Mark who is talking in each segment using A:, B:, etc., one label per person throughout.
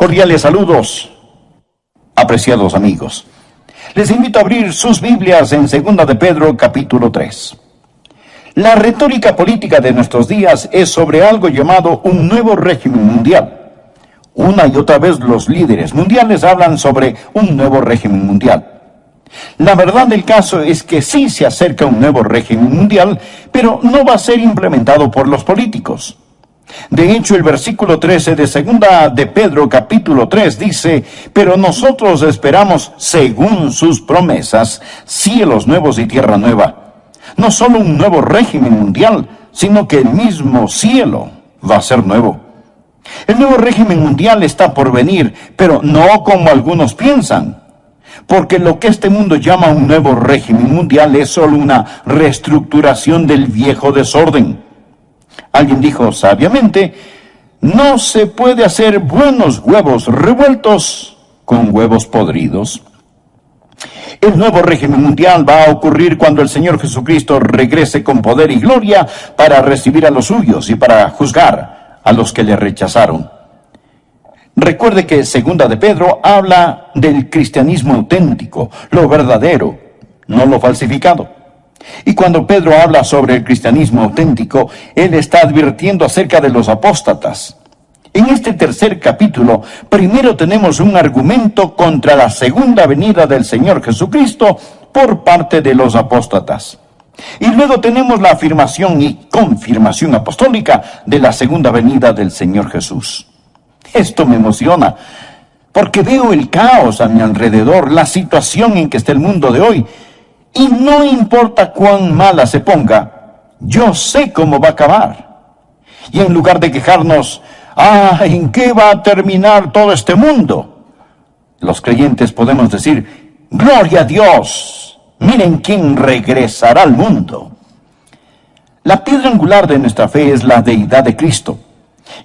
A: Cordiales saludos, apreciados amigos. Les invito a abrir sus Biblias en 2 de Pedro, capítulo 3. La retórica política de nuestros días es sobre algo llamado un nuevo régimen mundial. Una y otra vez los líderes mundiales hablan sobre un nuevo régimen mundial. La verdad del caso es que sí se acerca un nuevo régimen mundial, pero no va a ser implementado por los políticos. De hecho, el versículo 13 de 2 de Pedro capítulo 3 dice: pero nosotros esperamos, según sus promesas, cielos nuevos y tierra nueva. No solo un nuevo régimen mundial, sino que el mismo cielo va a ser nuevo. El nuevo régimen mundial está por venir, pero no como algunos piensan. Porque lo que este mundo llama un nuevo régimen mundial es solo una reestructuración del viejo desorden. Alguien dijo sabiamente: no se puede hacer buenos huevos revueltos con huevos podridos. El nuevo régimen mundial va a ocurrir cuando el Señor Jesucristo regrese con poder y gloria para recibir a los suyos y para juzgar a los que le rechazaron. Recuerde que 2 de Pedro habla del cristianismo auténtico, lo verdadero, no lo falsificado. Y cuando Pedro habla sobre el cristianismo auténtico, él está advirtiendo acerca de los apóstatas. En este tercer capítulo, primero tenemos un argumento contra la segunda venida del Señor Jesucristo por parte de los apóstatas. Y luego tenemos la afirmación y confirmación apostólica de la segunda venida del Señor Jesús. Esto me emociona, porque veo el caos a mi alrededor, la situación en que está el mundo de hoy. Y no importa cuán mala se ponga, yo sé cómo va a acabar. Y en lugar de quejarnos, ¿en qué va a terminar todo este mundo?, los creyentes podemos decir: ¡gloria a Dios! Miren quién regresará al mundo. La piedra angular de nuestra fe es la deidad de Cristo.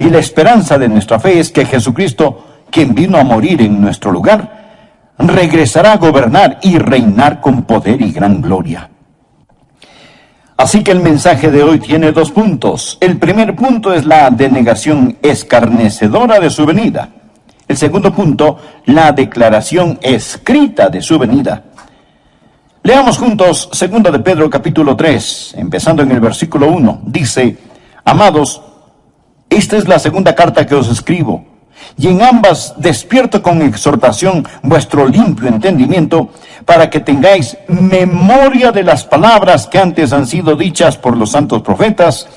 A: Y la esperanza de nuestra fe es que Jesucristo, quien vino a morir en nuestro lugar, regresará a gobernar y reinar con poder y gran gloria. Así que el mensaje de hoy tiene 2 puntos. El primer punto es la denegación escarnecedora de su venida. El segundo punto, la declaración escrita de su venida. Leamos juntos 2 de Pedro capítulo 3, empezando en el versículo 1. Dice: amados, esta es la segunda carta que os escribo, y en ambas despierto con exhortación vuestro limpio entendimiento, para que tengáis memoria de las palabras que antes han sido dichas por los santos profetas,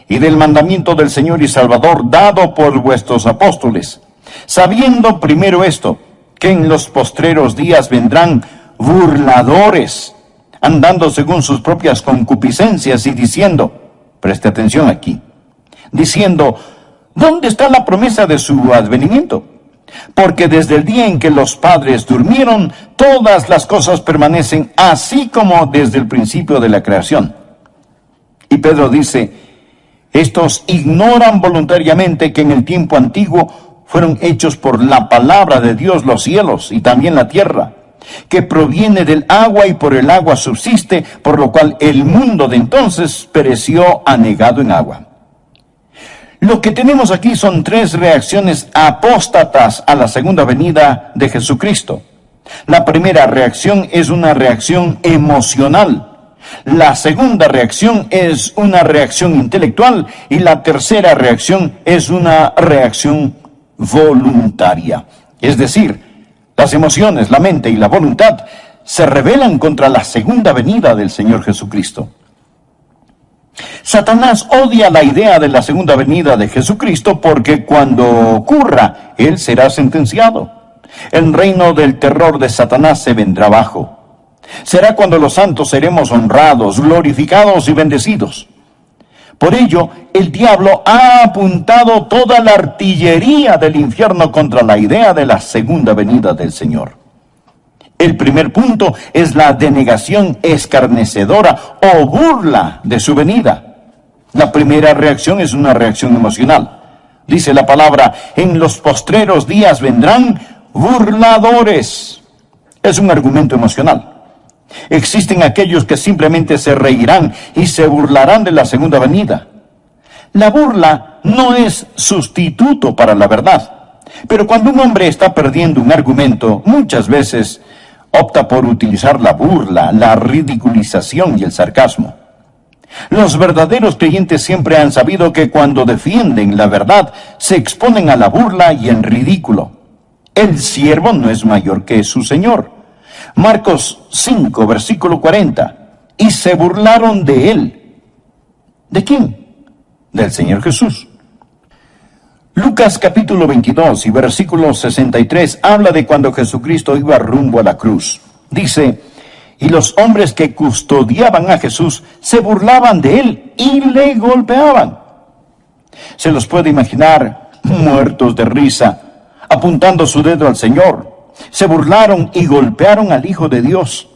A: y del mandamiento del Señor y Salvador dado por vuestros apóstoles, sabiendo primero esto, que en los postreros días vendrán burladores, andando según sus propias concupiscencias, y diciendo, preste atención aquí, diciendo: ¿dónde está la promesa de su advenimiento? Porque desde el día en que los padres durmieron, todas las cosas permanecen así como desde el principio de la creación. Y Pedro dice: estos ignoran voluntariamente que en el tiempo antiguo fueron hechos por la palabra de Dios los cielos y también la tierra, que proviene del agua y por el agua subsiste, por lo cual el mundo de entonces pereció anegado en agua. Lo que tenemos aquí son 3 reacciones apóstatas a la segunda venida de Jesucristo. La primera reacción es una reacción emocional. La segunda reacción es una reacción intelectual. Y la tercera reacción es una reacción voluntaria. Es decir, las emociones, la mente y la voluntad se rebelan contra la segunda venida del Señor Jesucristo. Satanás odia la idea de la segunda venida de Jesucristo porque cuando ocurra, él será sentenciado. El reino del terror de Satanás se vendrá abajo. Será cuando los santos seremos honrados, glorificados y bendecidos. Por ello, el diablo ha apuntado toda la artillería del infierno contra la idea de la segunda venida del Señor. El primer punto es la denegación escarnecedora o burla de su venida. La primera reacción es una reacción emocional. Dice la palabra: en los postreros días vendrán burladores. Es un argumento emocional. Existen aquellos que simplemente se reirán y se burlarán de la segunda venida. La burla no es sustituto para la verdad. Pero cuando un hombre está perdiendo un argumento, muchas veces opta por utilizar la burla, la ridiculización y el sarcasmo. Los verdaderos creyentes siempre han sabido que cuando defienden la verdad, se exponen a la burla y el ridículo. El siervo no es mayor que su señor. Marcos 5, versículo 40. Y se burlaron de él. ¿De quién? Del Señor Jesús. Lucas capítulo 22 y versículo 63 habla de cuando Jesucristo iba rumbo a la cruz. Dice: y los hombres que custodiaban a Jesús se burlaban de él y le golpeaban. Se los puede imaginar muertos de risa, apuntando su dedo al Señor. Se burlaron y golpearon al Hijo de Dios.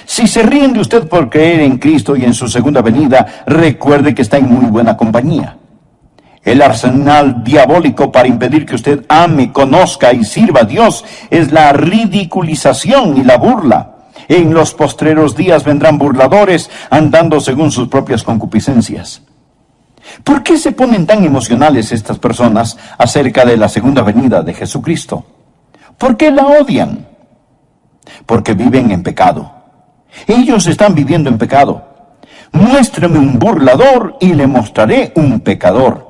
A: Si se ríen de usted por creer en Cristo y en su segunda venida, recuerde que está en muy buena compañía. El arsenal diabólico para impedir que usted ame, conozca y sirva a Dios es la ridiculización y la burla. En los postreros días vendrán burladores andando según sus propias concupiscencias. ¿Por qué se ponen tan emocionales estas personas acerca de la segunda venida de Jesucristo? ¿Por qué la odian? Porque viven en pecado. Ellos están viviendo en pecado. Muéstreme un burlador y le mostraré un pecador.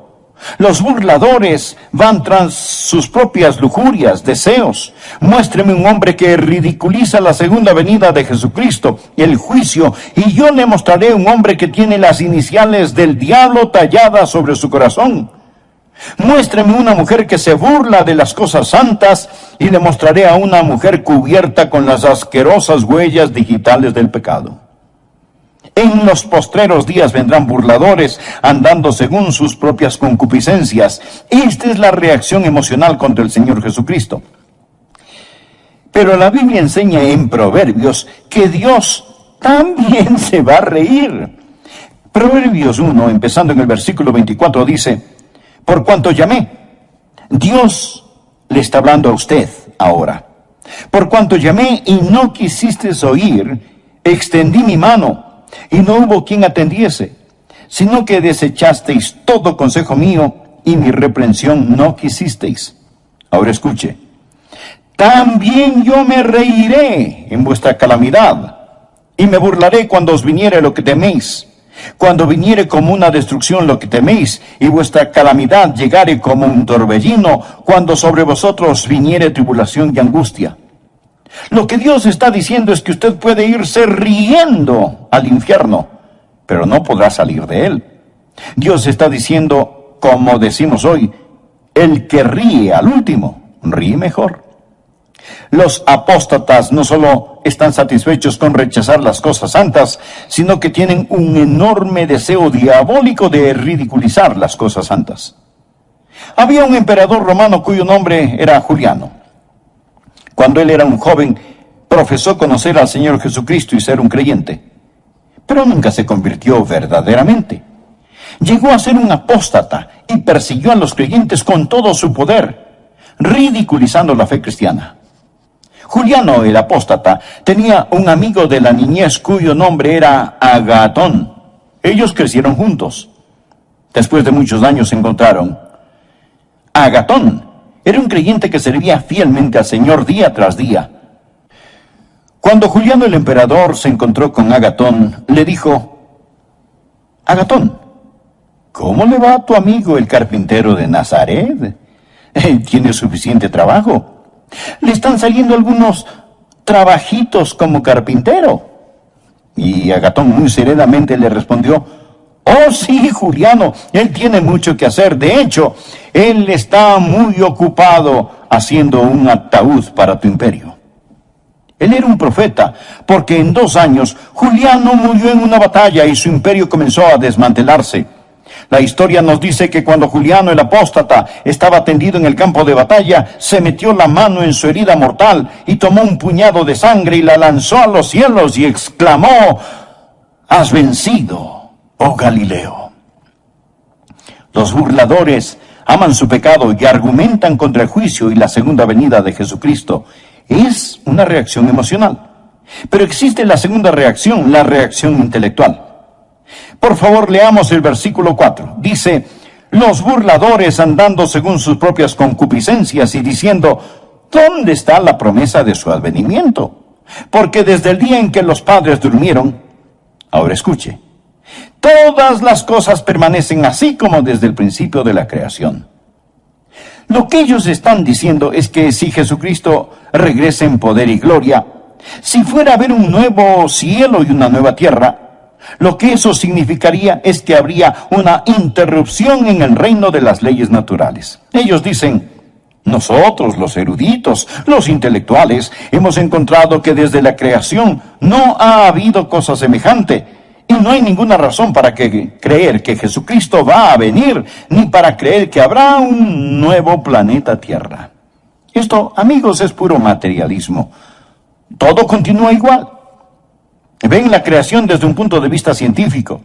A: Los burladores van tras sus propias lujurias, deseos. Muéstreme un hombre que ridiculiza la segunda venida de Jesucristo, el juicio, y yo le mostraré un hombre que tiene las iniciales del diablo talladas sobre su corazón. Muéstreme una mujer que se burla de las cosas santas, y le mostraré a una mujer cubierta con las asquerosas huellas digitales del pecado. En los postreros días vendrán burladores andando según sus propias concupiscencias. Esta es la reacción emocional contra el Señor Jesucristo. Pero la Biblia enseña en Proverbios que Dios también se va a reír. Proverbios 1, empezando en el versículo 24, dice: por cuanto llamé, Dios le está hablando a usted ahora. Por cuanto llamé y no quisisteis oír, extendí mi mano, y no hubo quien atendiese, sino que desechasteis todo consejo mío, y mi reprensión no quisisteis. Ahora escuche: también yo me reiré en vuestra calamidad, y me burlaré cuando os viniere lo que teméis. Cuando viniere como una destrucción lo que teméis, y vuestra calamidad llegare como un torbellino, cuando sobre vosotros viniere tribulación y angustia. Lo que Dios está diciendo es que usted puede irse riendo al infierno, pero no podrá salir de él. Dios está diciendo, como decimos hoy, el que ríe al último, ríe mejor. Los apóstatas no solo están satisfechos con rechazar las cosas santas, sino que tienen un enorme deseo diabólico de ridiculizar las cosas santas. Había un emperador romano cuyo nombre era Juliano. Cuando él era un joven, profesó conocer al Señor Jesucristo y ser un creyente, pero nunca se convirtió verdaderamente. Llegó a ser un apóstata y persiguió a los creyentes con todo su poder, ridiculizando la fe cristiana. Juliano, el apóstata, tenía un amigo de la niñez cuyo nombre era Agatón. Ellos crecieron juntos. Después de muchos años se encontraron. Agatón era un creyente que servía fielmente al Señor día tras día. Cuando Juliano el emperador se encontró con Agatón, le dijo: Agatón, ¿cómo le va a tu amigo el carpintero de Nazaret? Tiene suficiente trabajo. Le están saliendo algunos trabajitos como carpintero. Y Agatón muy serenamente le respondió: oh sí, Juliano, él tiene mucho que hacer. De hecho, él está muy ocupado haciendo un ataúd para tu imperio. Él era un profeta, porque en 2 años Juliano murió en una batalla y su imperio comenzó a desmantelarse. La historia nos dice que cuando Juliano el apóstata estaba tendido en el campo de batalla, se metió la mano en su herida mortal y tomó un puñado de sangre y la lanzó a los cielos y exclamó: has vencido, oh Galileo. Los burladores aman su pecado y argumentan contra el juicio y la segunda venida de Jesucristo. Es una reacción emocional. Pero existe la segunda reacción, la reacción intelectual. Por favor, leamos el versículo 4. Dice: los burladores andando según sus propias concupiscencias y diciendo, ¿dónde está la promesa de su advenimiento? Porque desde el día en que los padres durmieron, ahora escuche, todas las cosas permanecen así como desde el principio de la creación. Lo que ellos están diciendo es que si Jesucristo regresa en poder y gloria, si fuera a haber un nuevo cielo y una nueva tierra, lo que eso significaría es que habría una interrupción en el reino de las leyes naturales. Ellos dicen, nosotros, los eruditos, los intelectuales, hemos encontrado que desde la creación no ha habido cosa semejante, y no hay ninguna razón para creer que Jesucristo va a venir, ni para creer que habrá un nuevo planeta Tierra. Esto, amigos, es puro materialismo. Todo continúa igual. Ven la creación desde un punto de vista científico.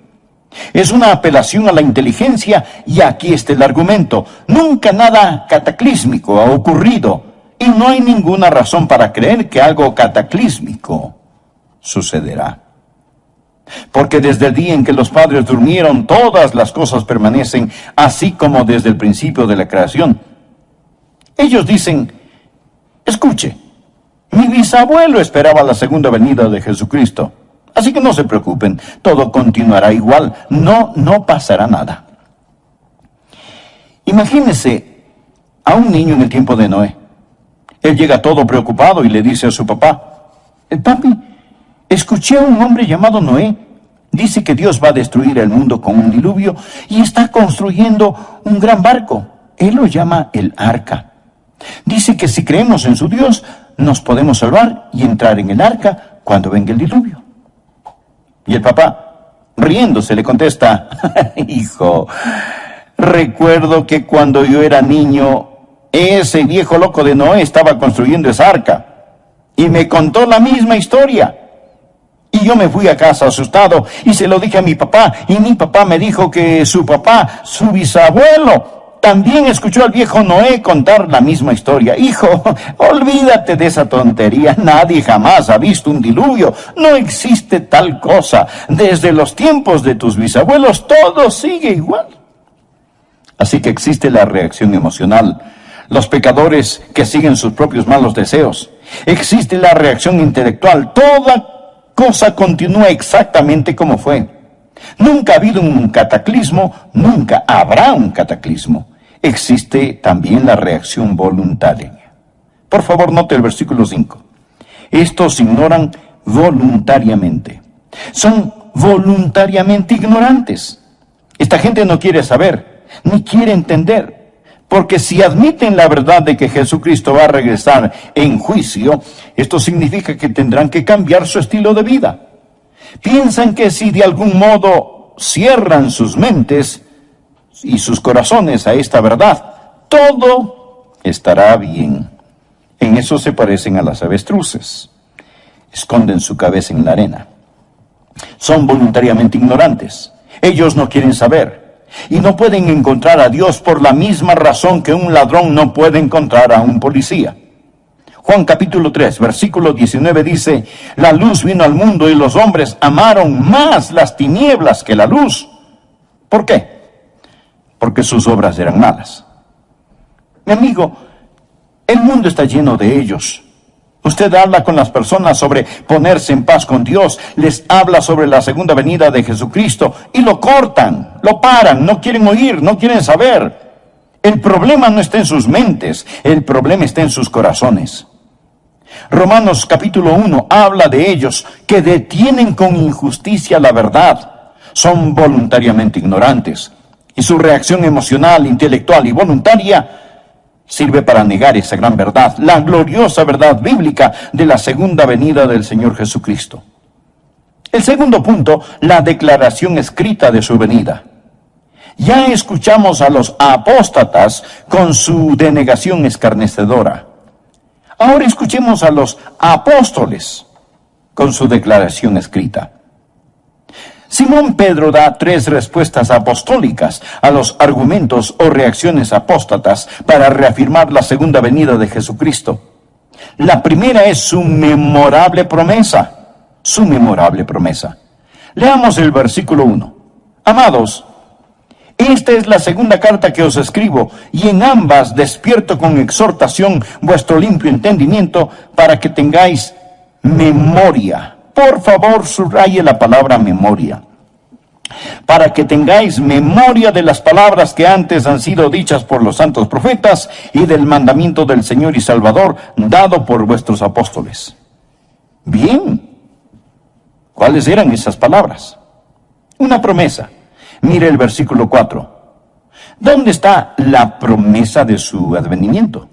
A: Es una apelación a la inteligencia y aquí está el argumento. Nunca nada cataclísmico ha ocurrido y no hay ninguna razón para creer que algo cataclísmico sucederá. Porque desde el día en que los padres durmieron, todas las cosas permanecen así como desde el principio de la creación. Ellos dicen, escuche, mi bisabuelo esperaba la segunda venida de Jesucristo. Así que no se preocupen, todo continuará igual, no pasará nada. Imagínese a un niño en el tiempo de Noé. Él llega todo preocupado y le dice a su papá, papi, escuché a un hombre llamado Noé. Dice que Dios va a destruir el mundo con un diluvio y está construyendo un gran barco. Él lo llama el arca. Dice que si creemos en su Dios, nos podemos salvar y entrar en el arca cuando venga el diluvio. Y el papá, riéndose, le contesta, hijo, recuerdo que cuando yo era niño, ese viejo loco de Noé estaba construyendo esa arca y me contó la misma historia. Y yo me fui a casa asustado y se lo dije a mi papá, y mi papá me dijo que su papá, su bisabuelo, también escuchó al viejo Noé contar la misma historia. Hijo, olvídate de esa tontería. Nadie jamás ha visto un diluvio. No existe tal cosa. Desde los tiempos de tus bisabuelos todo sigue igual. Así que existe la reacción emocional. Los pecadores que siguen sus propios malos deseos. Existe la reacción intelectual. Toda cosa continúa exactamente como fue. Nunca ha habido un cataclismo, nunca habrá un cataclismo. Existe también la reacción voluntaria. Por favor, note el versículo 5. Estos ignoran voluntariamente. Son voluntariamente ignorantes. Esta gente no quiere saber, ni quiere entender. Porque si admiten la verdad de que Jesucristo va a regresar en juicio, esto significa que tendrán que cambiar su estilo de vida. Piensan que si de algún modo cierran sus mentes y sus corazones a esta verdad, todo estará bien. En eso se parecen a las avestruces. Esconden su cabeza en la arena. Son voluntariamente ignorantes. Ellos no quieren saber. Y no pueden encontrar a Dios por la misma razón que un ladrón no puede encontrar a un policía. Juan capítulo 3, versículo 19 dice, la luz vino al mundo y los hombres amaron más las tinieblas que la luz. ¿Por qué? Porque sus obras eran malas. Mi amigo, el mundo está lleno de ellos. Usted habla con las personas sobre ponerse en paz con Dios, les habla sobre la segunda venida de Jesucristo y lo cortan, lo paran, no quieren oír, no quieren saber. El problema no está en sus mentes, el problema está en sus corazones. Romanos capítulo 1 habla de ellos que detienen con injusticia la verdad. Son voluntariamente ignorantes. Y su reacción emocional, intelectual y voluntaria sirve para negar esa gran verdad, la gloriosa verdad bíblica de la segunda venida del Señor Jesucristo. El segundo punto, la declaración escrita de su venida. Ya escuchamos a los apóstatas con su denegación escarnecedora. Ahora escuchemos a los apóstoles con su declaración escrita. Simón Pedro da 3 respuestas apostólicas a los argumentos o reacciones apóstatas para reafirmar la segunda venida de Jesucristo. La primera es su memorable promesa. Su memorable promesa. Leamos el versículo 1. Amados, Esta es la segunda carta que os escribo, y en ambas despierto con exhortación vuestro limpio entendimiento, para que tengáis memoria. Por favor, subraye la palabra memoria. Para que tengáis memoria de las palabras que antes han sido dichas por los santos profetas, y del mandamiento del Señor y Salvador dado por vuestros apóstoles. Bien, ¿cuáles eran esas palabras? Una promesa. Mire el versículo 4. ¿Dónde está la promesa de su advenimiento?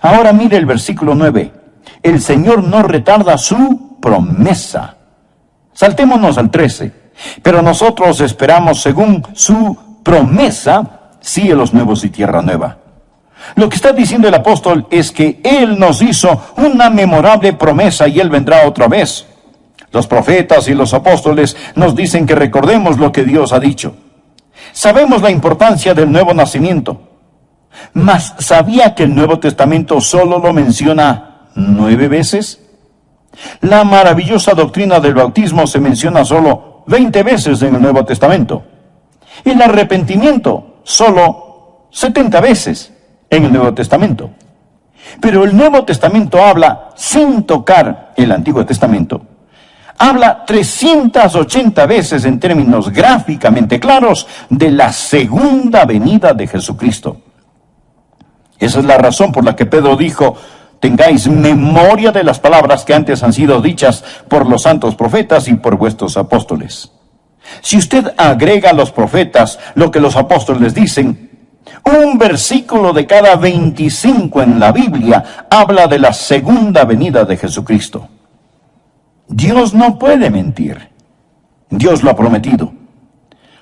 A: Ahora mire el versículo 9. El Señor no retarda su promesa. Saltémonos al 13. Pero nosotros esperamos, según su promesa, cielos nuevos y tierra nueva. Lo que está diciendo el apóstol es que Él nos hizo una memorable promesa y Él vendrá otra vez. Los profetas y los apóstoles nos dicen que recordemos lo que Dios ha dicho. Sabemos la importancia del nuevo nacimiento, mas ¿sabía que el Nuevo Testamento solo lo menciona 9 veces? La maravillosa doctrina del bautismo se menciona solo 20 veces en el Nuevo Testamento. El arrepentimiento solo 70 veces en el Nuevo Testamento. Pero el Nuevo Testamento habla, sin tocar el Antiguo Testamento, habla 380 veces en términos gráficamente claros de la segunda venida de Jesucristo. Esa es la razón por la que Pedro dijo: tengáis memoria de las palabras que antes han sido dichas por los santos profetas y por vuestros apóstoles. Si usted agrega a los profetas lo que los apóstoles dicen, un versículo de cada 25 en la Biblia habla de la segunda venida de Jesucristo. Dios no puede mentir. Dios lo ha prometido.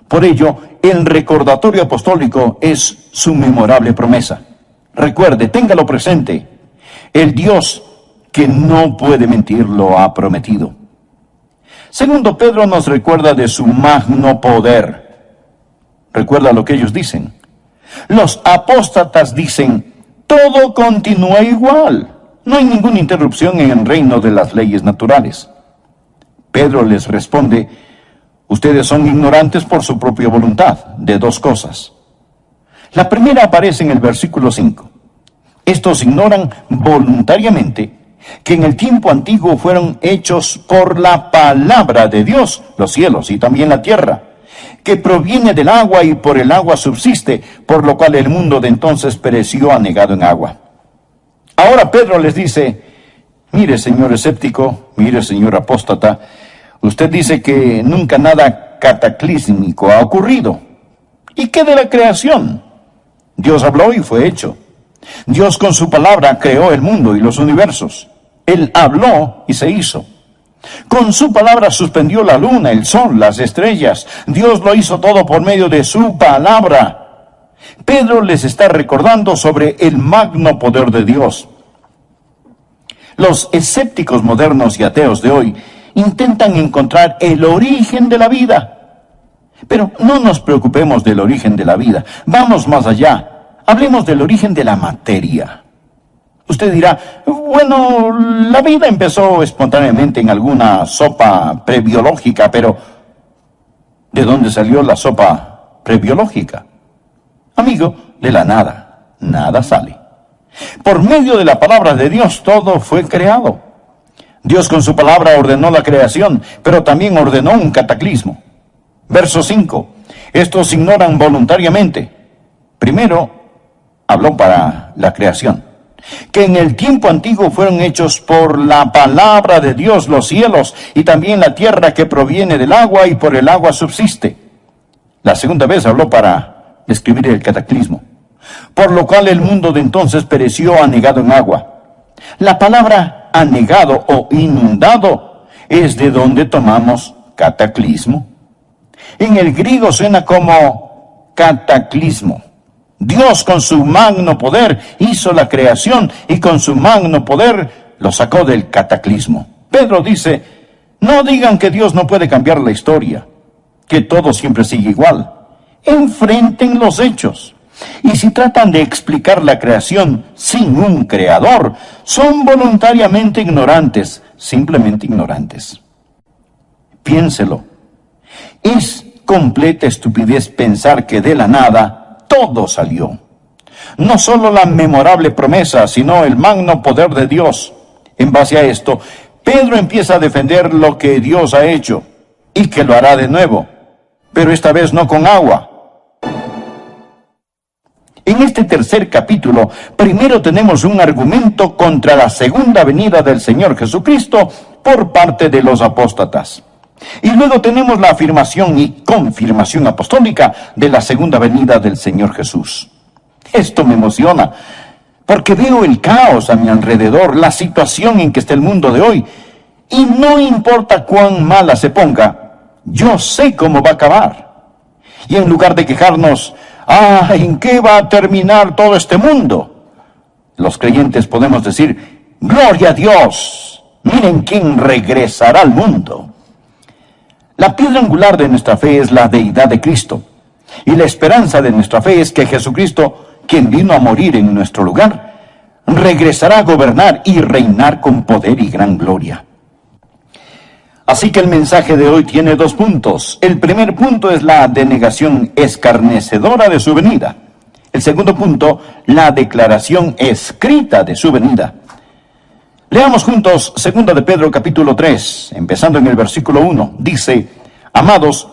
A: Por ello, el recordatorio apostólico es su memorable promesa. Recuerde, téngalo presente. El Dios que no puede mentir lo ha prometido. Segundo, Pedro nos recuerda de su magno poder. Recuerda lo que ellos dicen. Los apóstatas dicen: todo continúa igual. No hay ninguna interrupción en el reino de las leyes naturales. Pedro les responde: ustedes son ignorantes por su propia voluntad de 2 cosas. La primera aparece en el versículo 5. Estos ignoran voluntariamente que en el tiempo antiguo fueron hechos por la palabra de Dios los cielos y también la tierra, que proviene del agua y por el agua subsiste, por lo cual el mundo de entonces pereció anegado en agua. Ahora Pedro les dice: mire, señor escéptico, mire, señor apóstata, usted dice que nunca nada cataclísmico ha ocurrido. ¿Y qué de la creación? Dios habló y fue hecho. Dios con su palabra creó el mundo y los universos. Él habló y se hizo. Con su palabra suspendió la luna, el sol, las estrellas. Dios lo hizo todo por medio de su palabra. Pedro les está recordando sobre el magno poder de Dios. Los escépticos modernos y ateos de hoy intentan encontrar el origen de la vida. Pero no nos preocupemos del origen de la vida. Vamos más allá. Hablemos del origen de la materia. Usted dirá: bueno, la vida empezó espontáneamente en alguna sopa prebiológica, pero ¿de dónde salió la sopa prebiológica? Amigo, de la nada. Nada sale. Por medio de la palabra de Dios todo fue creado. Dios con su palabra ordenó la creación, pero también ordenó un cataclismo. Verso 5. Estos ignoran voluntariamente. Primero, habló para la creación. Que en el tiempo antiguo fueron hechos por la palabra de Dios los cielos y también la tierra que proviene del agua y por el agua subsiste. La segunda vez habló para describir el cataclismo. Por lo cual el mundo de entonces pereció anegado en agua. La palabra anegado o inundado es de donde tomamos cataclismo. En el griego suena como cataclismo. Dios con su magno poder hizo la creación y con su magno poder lo sacó del cataclismo. Pedro dice: no digan que Dios no puede cambiar la historia, que todo siempre sigue igual. Enfrenten los hechos. Y si tratan de explicar la creación sin un creador, son voluntariamente ignorantes, simplemente ignorantes. Piénselo. Es completa estupidez pensar que de la nada todo salió. No solo la memorable promesa, sino el magno poder de Dios. En base a esto, Pedro empieza a defender lo que Dios ha hecho y que lo hará de nuevo, pero esta vez no con agua. En este tercer capítulo, primero tenemos un argumento contra la segunda venida del Señor Jesucristo por parte de los apóstatas. Y luego tenemos la afirmación y confirmación apostólica de la segunda venida del Señor Jesús. Esto me emociona, porque veo el caos a mi alrededor, la situación en que está el mundo de hoy, y no importa cuán mala se ponga, yo sé cómo va a acabar. Y en lugar de quejarnos, ¿en qué va a terminar todo este mundo?, los creyentes podemos decir, ¡gloria a Dios! Miren quién regresará al mundo. La piedra angular de nuestra fe es la deidad de Cristo, y la esperanza de nuestra fe es que Jesucristo, quien vino a morir en nuestro lugar, regresará a gobernar y reinar con poder y gran gloria. Así que el mensaje de hoy tiene 2 puntos. El primer punto es la denegación escarnecedora de su venida. El segundo punto, la declaración escrita de su venida. Leamos juntos 2 de Pedro capítulo 3, empezando en el versículo 1. Dice, amados,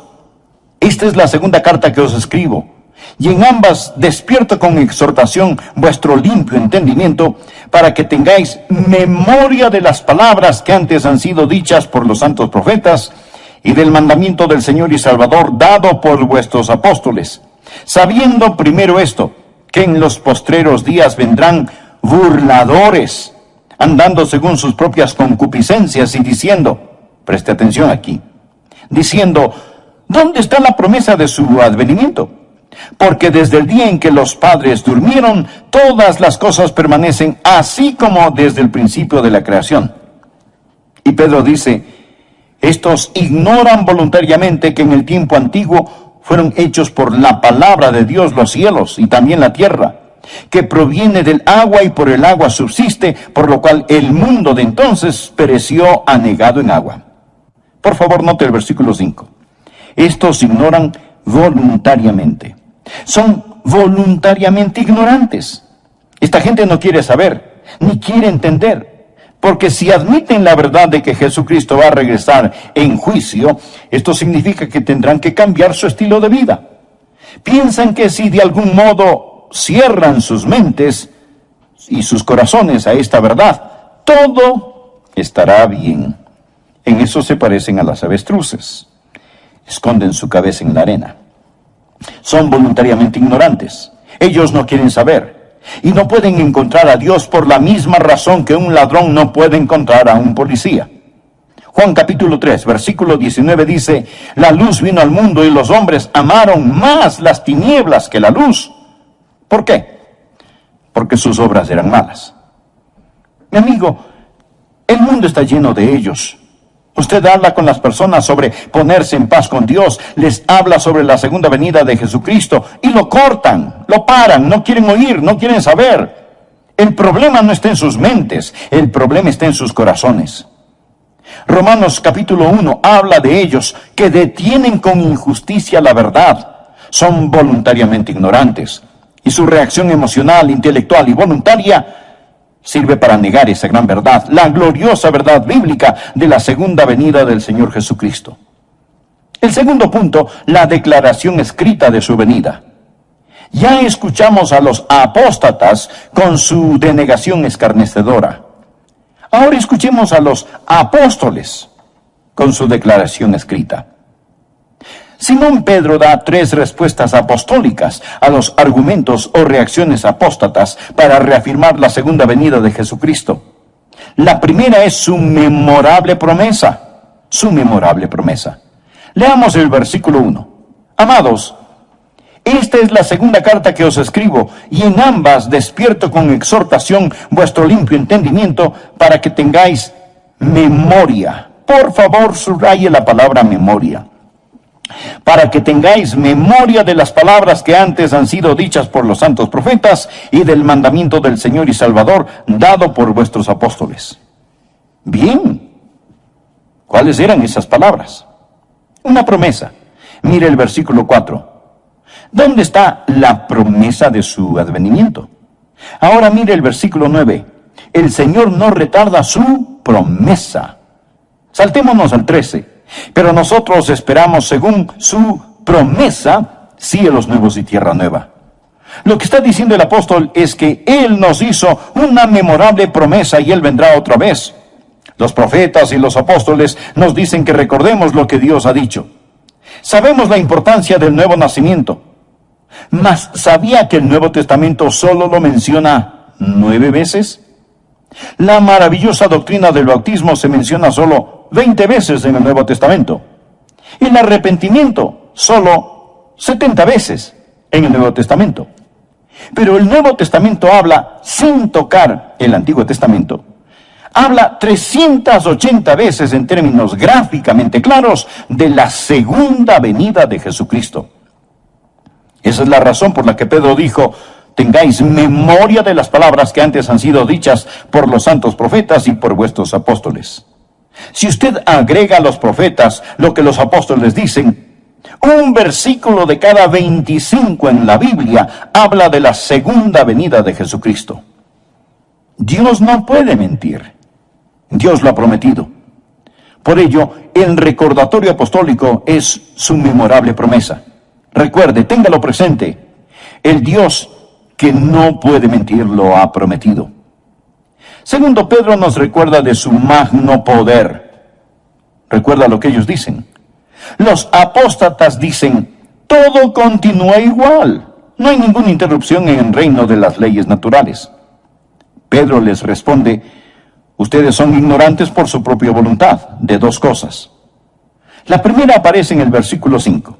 A: esta es la segunda carta que os escribo, y en ambas despierto con exhortación vuestro limpio entendimiento, para que tengáis memoria de las palabras que antes han sido dichas por los santos profetas, y del mandamiento del Señor y Salvador dado por vuestros apóstoles, sabiendo primero esto, que en los postreros días vendrán burladores, andando según sus propias concupiscencias y diciendo, preste atención aquí, diciendo, ¿dónde está la promesa de su advenimiento? Porque desde el día en que los padres durmieron, todas las cosas permanecen así como desde el principio de la creación. Y Pedro dice, estos ignoran voluntariamente que en el tiempo antiguo fueron hechos por la palabra de Dios los cielos y también la tierra, que proviene del agua y por el agua subsiste, por lo cual el mundo de entonces pereció anegado en agua. Por favor, note el versículo 5. Estos ignoran voluntariamente. Son voluntariamente ignorantes. Esta gente no quiere saber, ni quiere entender, porque si admiten la verdad de que Jesucristo va a regresar en juicio, esto significa que tendrán que cambiar su estilo de vida. Piensan que si de algún modo cierran sus mentes y sus corazones a esta verdad, todo estará bien. En eso se parecen a las avestruces. Esconden su cabeza en la arena. Son voluntariamente ignorantes. Ellos no quieren saber. Y no pueden encontrar a Dios por la misma razón que un ladrón no puede encontrar a un policía. Juan capítulo 3, versículo 19 dice, la luz vino al mundo y los hombres amaron más las tinieblas que la luz. ¿Por qué? Porque sus obras eran malas. Mi amigo, el mundo está lleno de ellos. Usted habla con las personas sobre ponerse en paz con Dios, les habla sobre la segunda venida de Jesucristo y lo cortan, lo paran, no quieren oír, no quieren saber. El problema no está en sus mentes, el problema está en sus corazones. Romanos capítulo 1 habla de ellos que detienen con injusticia la verdad, son voluntariamente ignorantes y su reacción emocional, intelectual y voluntaria sirve para negar esa gran verdad, la gloriosa verdad bíblica de la segunda venida del Señor Jesucristo. El segundo punto, la declaración escrita de su venida. Ya escuchamos a los apóstatas con su denegación escarnecedora. Ahora escuchemos a los apóstoles con su declaración escrita. Simón Pedro da 3 respuestas apostólicas a los argumentos o reacciones apóstatas para reafirmar la segunda venida de Jesucristo. La primera es su memorable promesa. Su memorable promesa. Leamos el versículo 1. Amados, esta es la segunda carta que os escribo, y en ambas despierto con exhortación vuestro limpio entendimiento para que tengáis memoria. Por favor, subraye la palabra memoria. Para que tengáis memoria de las palabras que antes han sido dichas por los santos profetas y del mandamiento del Señor y Salvador dado por vuestros apóstoles. Bien, ¿cuáles eran esas palabras? Una promesa. Mire el versículo 4. ¿Dónde está la promesa de su advenimiento? Ahora mire el versículo 9. El Señor no retarda su promesa. Saltémonos al 13. Pero nosotros esperamos según su promesa cielos nuevos y tierra nueva. Lo que está diciendo el apóstol es que Él nos hizo una memorable promesa y Él vendrá otra vez. Los profetas y los apóstoles nos dicen que recordemos lo que Dios ha dicho. Sabemos la importancia del nuevo nacimiento. Mas, ¿sabía que el Nuevo Testamento solo lo menciona 9 veces? La maravillosa doctrina del bautismo se menciona solo 20 veces en el Nuevo Testamento. El arrepentimiento solo 70 veces en el Nuevo Testamento. Pero el Nuevo Testamento habla, sin tocar el Antiguo Testamento, habla 380 veces en términos gráficamente claros de la segunda venida de Jesucristo. Esa es la razón por la que Pedro dijo: tengáis memoria de las palabras que antes han sido dichas por los santos profetas y por vuestros apóstoles. Si usted agrega a los profetas lo que los apóstoles dicen, un versículo de cada 25 en la Biblia habla de la segunda venida de Jesucristo. Dios no puede mentir. Dios lo ha prometido. Por ello, el recordatorio apostólico es su memorable promesa. Recuerde, téngalo presente. El Dios que no puede mentir lo ha prometido. Segundo, Pedro nos recuerda de su magno poder. Recuerda lo que ellos dicen. Los apóstatas dicen: todo continúa igual. No hay ninguna interrupción en el reino de las leyes naturales. Pedro les responde: ustedes son ignorantes por su propia voluntad de dos cosas. La primera aparece en el versículo 5.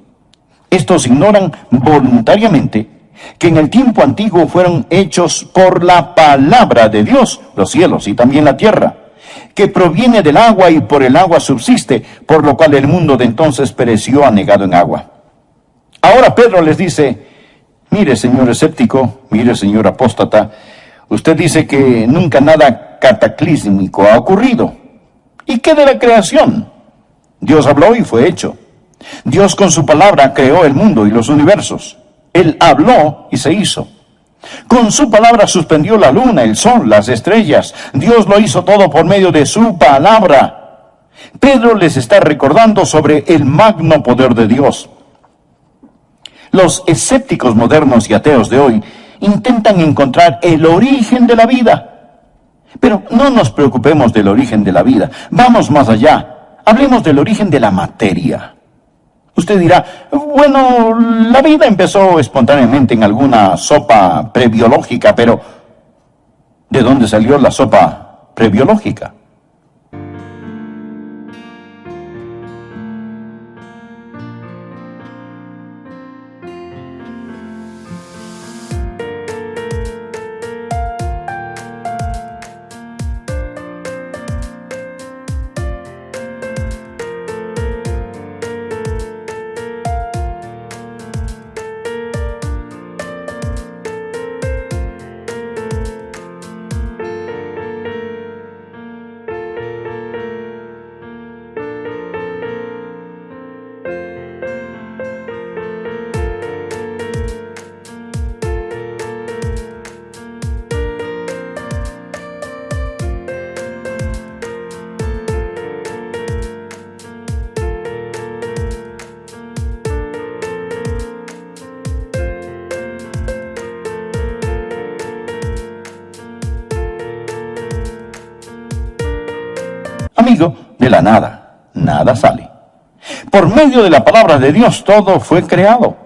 A: Estos ignoran voluntariamente que en el tiempo antiguo fueron hechos por la palabra de Dios los cielos y también la tierra, que proviene del agua y por el agua subsiste, por lo cual el mundo de entonces pereció anegado en agua. Ahora Pedro les dice: mire, señor escéptico, mire, señor apóstata, usted dice que nunca nada cataclísmico ha ocurrido. ¿Y qué de la creación? Dios habló y fue hecho. Dios con su palabra creó el mundo y los universos. Él habló y se hizo. Con su palabra suspendió la luna, el sol, las estrellas. Dios lo hizo todo por medio de su palabra. Pedro les está recordando sobre el magno poder de Dios. Los escépticos modernos y ateos de hoy intentan encontrar el origen de la vida. Pero no nos preocupemos del origen de la vida. Vamos más allá. Hablemos del origen de la materia. Usted dirá: bueno, la vida empezó espontáneamente en alguna sopa prebiológica, pero ¿de dónde salió la sopa prebiológica? Amigo, de la nada, nada sale. Por medio de la palabra de Dios todo fue creado.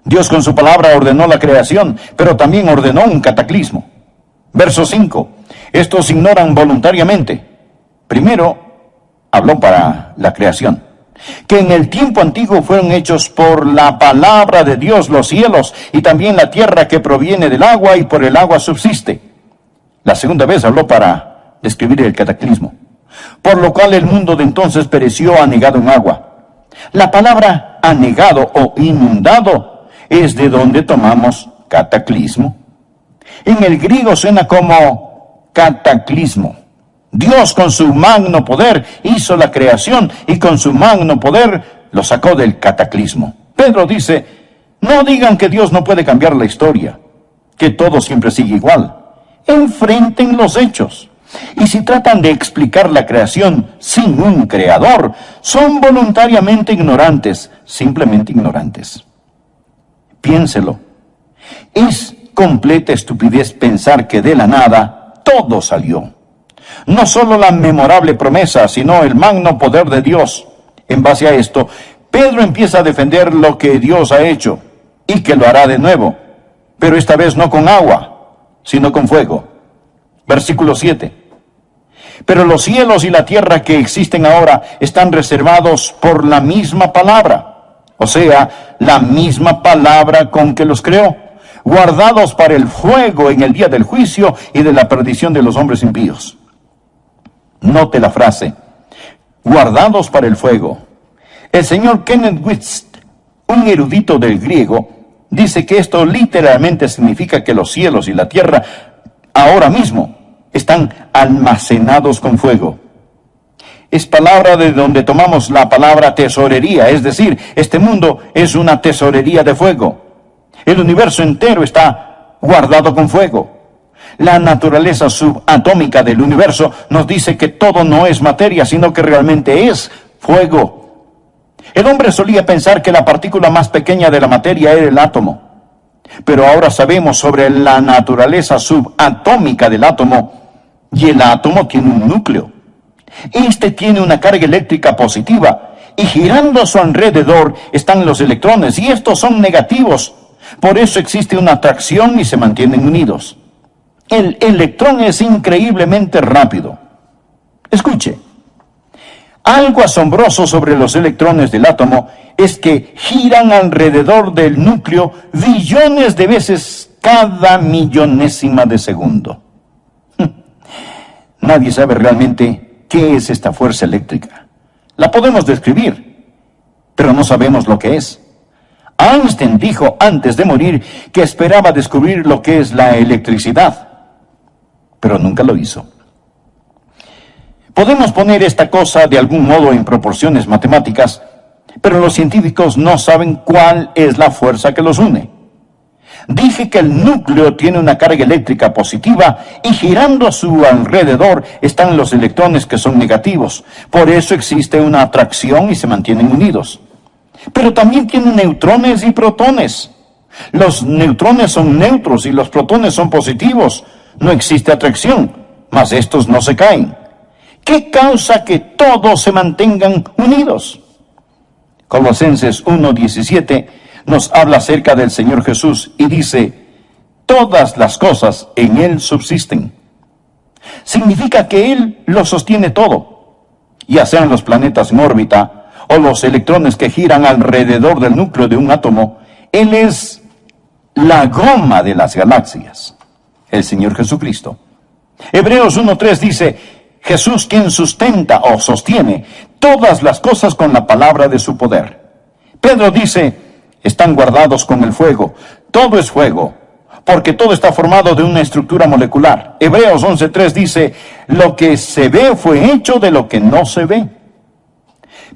A: Dios con su palabra ordenó la creación, pero también ordenó un cataclismo. Verso 5. Estos ignoran voluntariamente. Primero, habló para la creación, que en el tiempo antiguo fueron hechos por la palabra de Dios los cielos y también la tierra que proviene del agua y por el agua subsiste. La segunda vez habló para describir el cataclismo, por lo cual el mundo de entonces pereció anegado en agua. La palabra anegado o inundado es de donde tomamos cataclismo. En el griego suena como cataclismo. Dios con su magno poder hizo la creación y con su magno poder lo sacó del cataclismo. Pedro dice, no digan que Dios no puede cambiar la historia, que todo siempre sigue igual. Enfrenten los hechos. Y si tratan de explicar la creación sin un creador, son voluntariamente ignorantes, simplemente ignorantes. Piénselo. Es completa estupidez pensar que de la nada todo salió. No solo la memorable promesa, sino el magno poder de Dios. En base a esto, Pedro empieza a defender lo que Dios ha hecho y que lo hará de nuevo, pero esta vez no con agua, sino con fuego. Versículo 7. Pero los cielos y la tierra que existen ahora están reservados por la misma palabra, o sea, la misma palabra con que los creó, guardados para el fuego en el día del juicio y de la perdición de los hombres impíos. Note la frase, guardados para el fuego. El señor Kenneth Whist, un erudito del griego, dice que esto literalmente significa que los cielos y la tierra ahora mismo están almacenados con fuego. Es palabra de donde tomamos la palabra tesorería, es decir, este mundo es una tesorería de fuego. El universo entero está guardado con fuego. La naturaleza subatómica del universo nos dice que todo no es materia, sino que realmente es fuego. El hombre solía pensar que la partícula más pequeña de la materia era el átomo. Pero ahora sabemos sobre la naturaleza subatómica del átomo, y el átomo tiene un núcleo. Este tiene una carga eléctrica positiva, y girando a su alrededor están los electrones, y estos son negativos. Por eso existe una atracción y se mantienen unidos. El electrón es increíblemente rápido. Escuche, algo asombroso sobre los electrones del átomo es que giran alrededor del núcleo billones de veces cada millonésima de segundo. Nadie sabe realmente qué es esta fuerza eléctrica. La podemos describir, pero no sabemos lo que es. Einstein dijo antes de morir que esperaba descubrir lo que es la electricidad, pero nunca lo hizo. Podemos poner esta cosa de algún modo en proporciones matemáticas, pero los científicos no saben cuál es la fuerza que los une. Dije que el núcleo tiene una carga eléctrica positiva y girando a su alrededor están los electrones que son negativos. Por eso existe una atracción y se mantienen unidos. Pero también tienen neutrones y protones. Los neutrones son neutros y los protones son positivos. No existe atracción, mas estos no se caen. ¿Qué causa que todos se mantengan unidos? Colosenses 1:17 nos habla acerca del Señor Jesús y dice, todas las cosas en Él subsisten. Significa que Él lo sostiene todo, ya sean los planetas en órbita o los electrones que giran alrededor del núcleo de un átomo. Él es la goma de las galaxias, el Señor Jesucristo. Hebreos 1:3 dice, Jesús quien sustenta o sostiene todas las cosas con la palabra de su poder. Pedro dice, están guardados con el fuego. Todo es fuego, porque todo está formado de una estructura molecular. Hebreos 11:3 dice, lo que se ve fue hecho de lo que no se ve.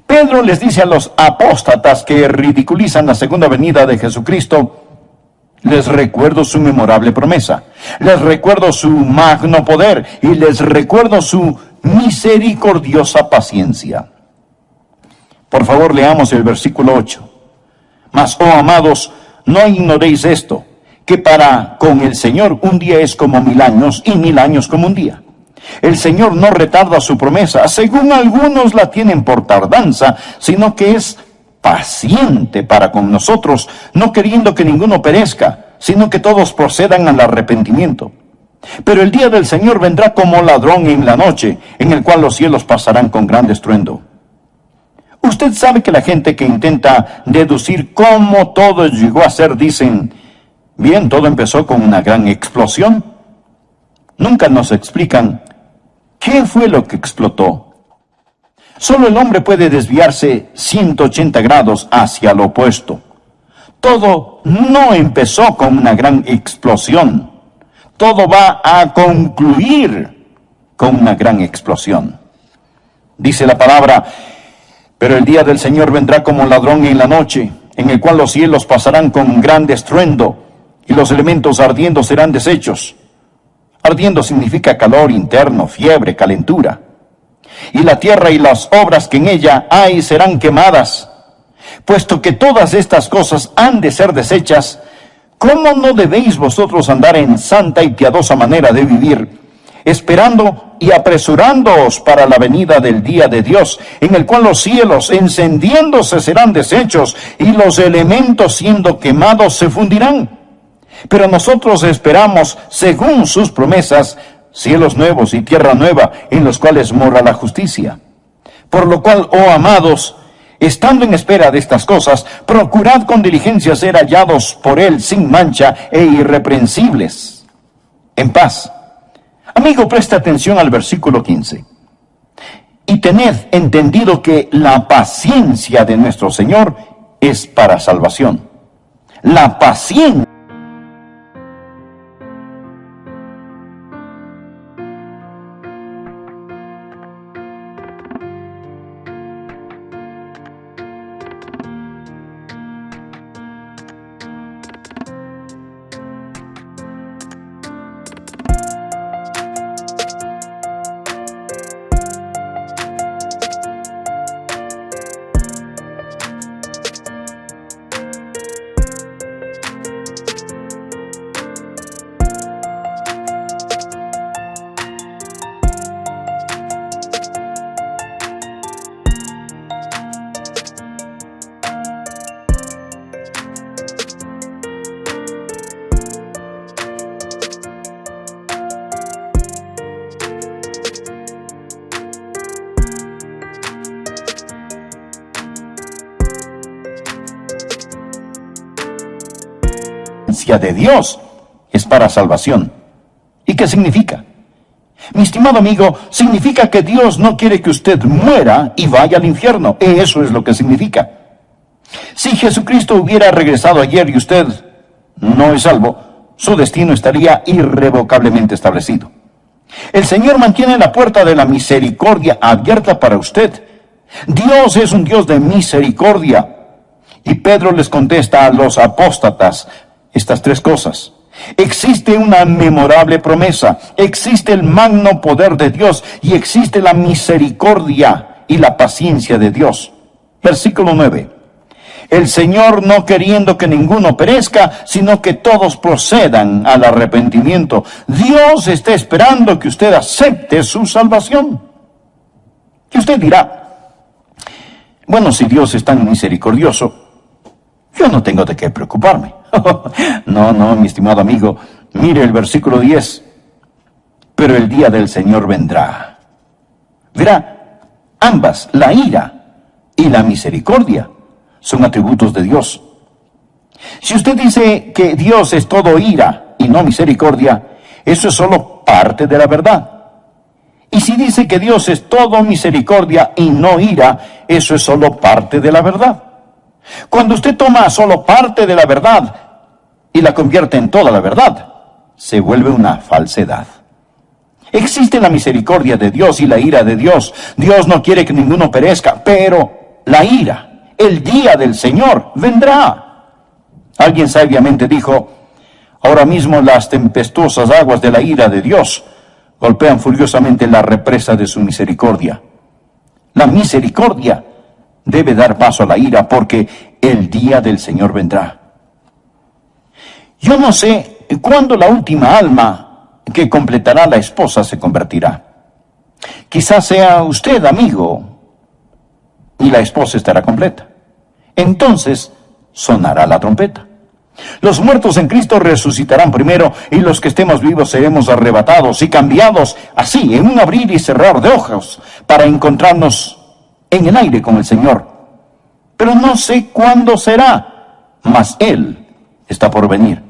A: Pedro les dice a los apóstatas que ridiculizan la segunda venida de Jesucristo, les recuerdo su memorable promesa, les recuerdo su magno poder y les recuerdo su misericordiosa paciencia. Por favor, leamos el versículo 8. Mas, oh amados, no ignoréis esto, que para con el Señor un día es como 1000 años y 1000 años como un día. El Señor no retarda su promesa, según algunos la tienen por tardanza, sino que es paciente para con nosotros, no queriendo que ninguno perezca, sino que todos procedan al arrepentimiento. Pero el día del Señor vendrá como ladrón en la noche, en el cual los cielos pasarán con gran estruendo. Usted sabe que la gente que intenta deducir cómo todo llegó a ser, dicen, bien, todo empezó con una gran explosión. Nunca nos explican qué fue lo que explotó. Solo el hombre puede desviarse 180 grados hacia lo opuesto. Todo no empezó con una gran explosión. Todo va a concluir con una gran explosión. Dice la palabra, Pero el día del Señor vendrá como ladrón en la noche, en el cual los cielos pasarán con gran estruendo, y los elementos ardiendo serán deshechos. Ardiendo significa calor interno, fiebre, calentura. Y la tierra y las obras que en ella hay serán quemadas. Puesto que todas estas cosas han de ser deshechas, ¿cómo no debéis vosotros andar en santa y piadosa manera de vivir, esperando y apresurándoos para la venida del día de Dios, en el cual los cielos encendiéndose serán deshechos, y los elementos siendo quemados se fundirán? Pero nosotros esperamos, según sus promesas, cielos nuevos y tierra nueva, en los cuales mora la justicia. Por lo cual, oh amados, estando en espera de estas cosas, procurad con diligencia ser hallados por Él sin mancha e irreprensibles, en paz. Amigo, presta atención al versículo 15. Y tened entendido que la paciencia de nuestro Señor es para salvación. La paciencia de Dios es para salvación. ¿Y qué significa? Mi estimado amigo, significa que Dios no quiere que usted muera y vaya al infierno. Eso es lo que significa. Si Jesucristo hubiera regresado ayer y usted no es salvo, su destino estaría irrevocablemente establecido. El Señor mantiene la puerta de la misericordia abierta para usted. Dios es un Dios de misericordia. Y Pedro les contesta a los apóstatas estas tres cosas. Existe una memorable promesa, existe el magno poder de Dios y existe la misericordia y la paciencia de Dios. Versículo 9. El Señor no queriendo que ninguno perezca, sino que todos procedan al arrepentimiento. Dios está esperando que usted acepte su salvación. Y usted dirá, bueno, si Dios es tan misericordioso, yo no tengo de qué preocuparme. No, mi estimado amigo, mire el versículo 10. Pero el día del Señor vendrá. Verá, ambas, la ira y la misericordia, son atributos de Dios. Si usted dice que Dios es todo ira y no misericordia, eso es solo parte de la verdad. Y si dice que Dios es todo misericordia y no ira, eso es solo parte de la verdad. Cuando usted toma solo parte de la verdad y la convierte en toda la verdad, se vuelve una falsedad. Existe la misericordia de Dios y la ira de Dios. Dios no quiere que ninguno perezca, pero la ira, el día del Señor, vendrá. Alguien sabiamente dijo, ahora mismo las tempestuosas aguas de la ira de Dios golpean furiosamente la represa de su misericordia. La misericordia debe dar paso a la ira, porque el día del Señor vendrá. Yo no sé cuándo la última alma que completará la esposa se convertirá. Quizás sea usted, amigo, y la esposa estará completa. Entonces sonará la trompeta. Los muertos en Cristo resucitarán primero, y los que estemos vivos seremos arrebatados y cambiados, así, en un abrir y cerrar de ojos, para encontrarnos en el aire con el Señor. Pero no sé cuándo será, mas Él está por venir.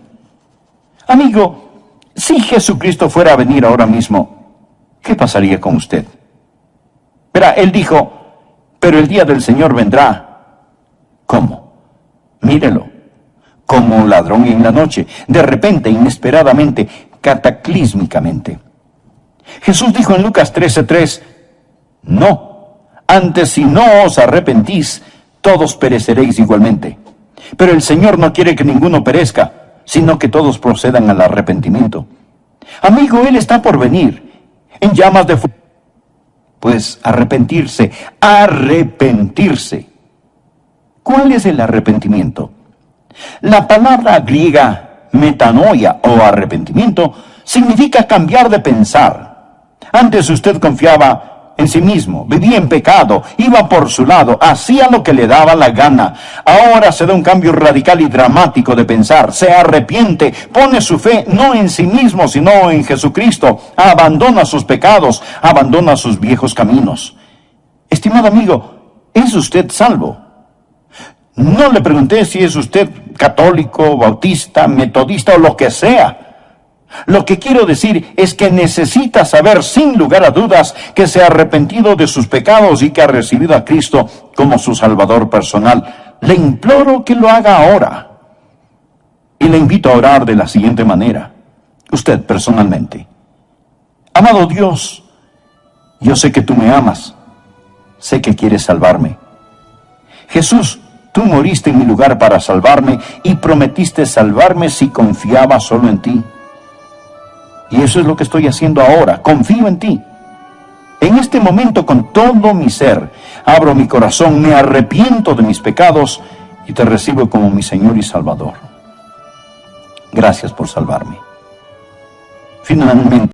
A: Amigo, si Jesucristo fuera a venir ahora mismo, ¿qué pasaría con usted? Verá, Él dijo, pero el día del Señor vendrá. ¿Cómo? Mírelo, como un ladrón en la noche, de repente, inesperadamente, cataclísmicamente. Jesús dijo en Lucas 13:3, no, Antes, si no os arrepentís, todos pereceréis igualmente. Pero el Señor no quiere que ninguno perezca, sino que todos procedan al arrepentimiento. Amigo, Él está por venir, en llamas de fuego. Pues arrepentirse. ¿Cuál es el arrepentimiento? La palabra griega metanoia o arrepentimiento significa cambiar de pensar. Antes usted confiaba en sí mismo, vivía en pecado, iba por su lado, hacía lo que le daba la gana. Ahora se da un cambio radical y dramático de pensar, se arrepiente, pone su fe no en sí mismo, sino en Jesucristo, abandona sus pecados, abandona sus viejos caminos. Estimado amigo, ¿es usted salvo? No le pregunté si es usted católico, bautista, metodista o lo que sea. Lo que quiero decir es que necesita saber sin lugar a dudas que se ha arrepentido de sus pecados y que ha recibido a Cristo como su Salvador personal. Le imploro que lo haga ahora. Y le invito a orar de la siguiente manera. Usted personalmente. Amado Dios, yo sé que tú me amas. Sé que quieres salvarme. Jesús, tú moriste en mi lugar para salvarme y prometiste salvarme si confiaba solo en ti. Y eso es lo que estoy haciendo ahora. Confío en ti. En este momento, con todo mi ser, abro mi corazón, me arrepiento de mis pecados y te recibo como mi Señor y Salvador. Gracias por salvarme. Finalmente,